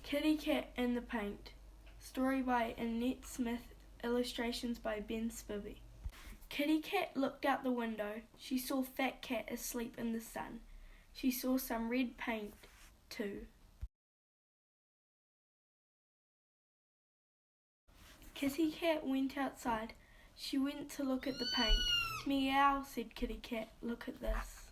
Kitty Cat in the Paint. Story by Annette Smith. Illustrations by Ben Spiby. Kitty Cat looked out the window. She saw Fat Cat asleep in the sun. She saw some red paint too. Kitty Cat went outside. She went to look at the paint. Meow, said Kitty Cat. Look at this.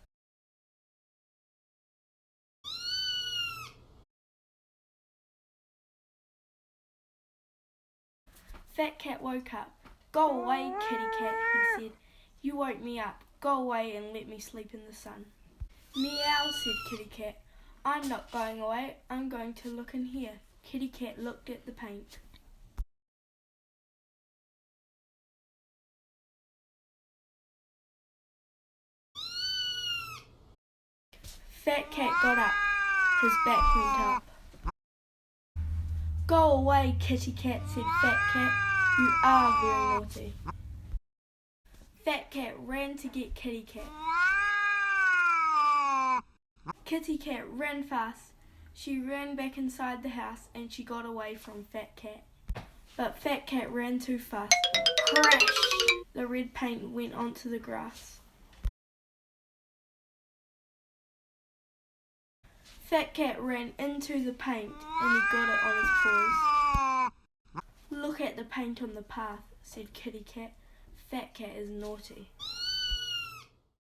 Fat Cat woke up. Go away, Kitty Cat, he said. You woke me up. Go away and let me sleep in the sun. Meow, said Kitty Cat. I'm not going away. I'm going to look in here. Kitty Cat looked at the paint. Fat Cat got up. His back went up. Go away, Kitty Cat, said Fat Cat. You are very naughty. Fat Cat ran to get Kitty Cat. Kitty Cat ran fast. She ran back inside the house and she got away from Fat Cat. But Fat Cat ran too fast. Crash! The red paint went onto the grass. Fat Cat ran into the paint and he got it on his paws. Look at the paint on the path, said Kitty Cat. Fat Cat is naughty.